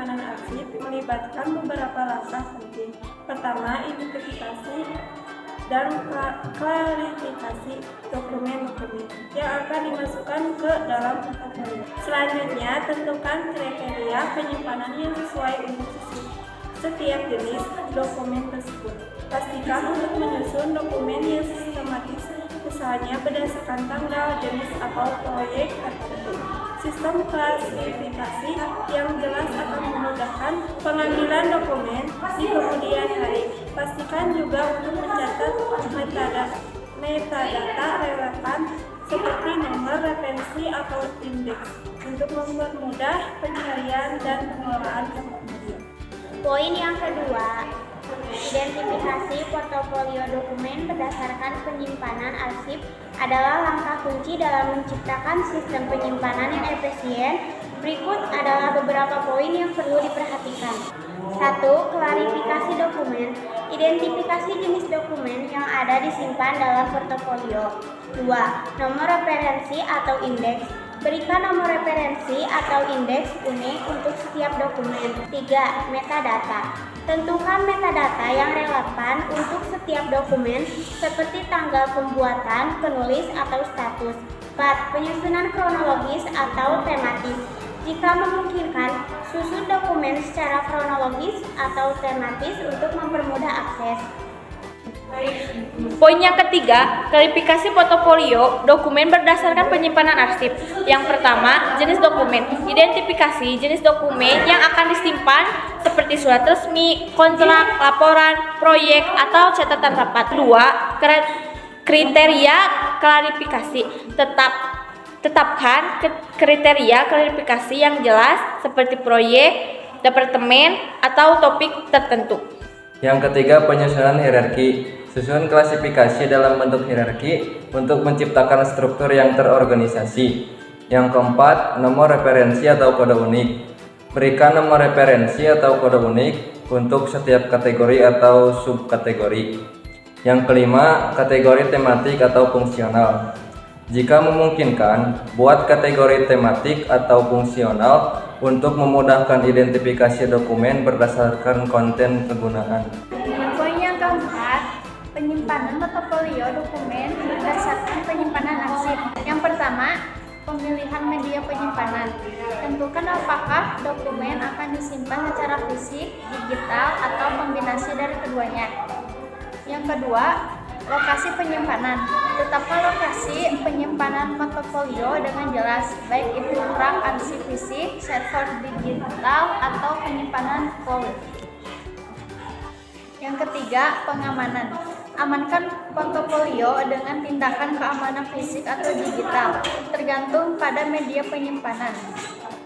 penyimpanan arsip melibatkan beberapa langkah penting. Pertama, identifikasi dan klarifikasi dokumen-dokumen yang akan dimasukkan ke dalam portofolio. Selanjutnya, tentukan kriteria penyimpanan yang sesuai untuk setiap jenis dokumen tersebut. Pastikan untuk menyusun dokumen yang sistematis, misalnya berdasarkan tanggal, jenis, atau proyek tertentu. Sistem klasifikasi yang jelas akan memudahkan pengambilan dokumen di kemudian hari. Pastikan juga untuk mencatat metadata relevan seperti nomor referensi atau indeks untuk mempermudah pencarian dan pengelolaan portofolio. Poin yang kedua, identifikasi portofolio dokumen berdasarkan penyimpanan arsip adalah langkah kunci dalam menciptakan sistem penyimpanan yang efisien. Berikut adalah beberapa poin yang perlu diperhatikan. 1. Klarifikasi dokumen. Identifikasi jenis dokumen yang ada disimpan dalam portofolio. 2. Nomor referensi atau indeks. Berikan nomor referensi atau indeks unik untuk setiap dokumen. 3. Metadata. Tentukan metadata yang relevan untuk setiap dokumen seperti tanggal pembuatan, penulis, atau status. 4. Penyusunan kronologis atau tematis. Jika memungkinkan, susun dokumen secara kronologis atau tematis untuk mempermudah akses. Poin yang ketiga, klarifikasi portofolio dokumen berdasarkan penyimpanan arsip. Yang pertama, jenis dokumen. Identifikasi jenis dokumen yang akan disimpan seperti surat resmi, kontrak, laporan, proyek, atau catatan rapat. 2. Kriteria klarifikasi. Tetapkan kriteria klarifikasi yang jelas seperti proyek, departemen, atau topik tertentu. Yang ketiga, penyusunan hierarki. Susun klasifikasi dalam bentuk hierarki untuk menciptakan struktur yang terorganisasi. Yang keempat, nomor referensi atau kode unik. Berikan nomor referensi atau kode unik untuk setiap kategori atau subkategori. Yang kelima, kategori tematik atau fungsional. Jika memungkinkan, buat kategori tematik atau fungsional untuk memudahkan identifikasi dokumen berdasarkan konten kegunaan. Poin yang keempat, penyimpanan portofolio dokumen berdasarkan penyimpanan arsip. Yang pertama, pemilihan media penyimpanan. Tentukan apakah dokumen akan disimpan secara fisik, digital, atau kombinasi dari keduanya. Yang kedua, lokasi penyimpanan. Tetapkan lokasi penyimpanan portofolio dengan jelas, baik itu rak arsip fisik, server digital, atau penyimpanan cloud. Yang ketiga, pengamanan. Amankan portofolio dengan tindakan keamanan fisik atau digital, tergantung pada media penyimpanan.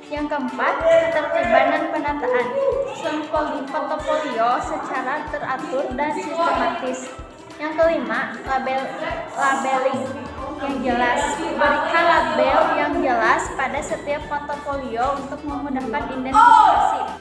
Yang keempat, ketertiban dan penataan. Susun portofolio secara teratur dan sistematis. Yang kelima, labeling yang jelas. Berikan label yang jelas pada setiap portofolio untuk memudahkan identifikasi.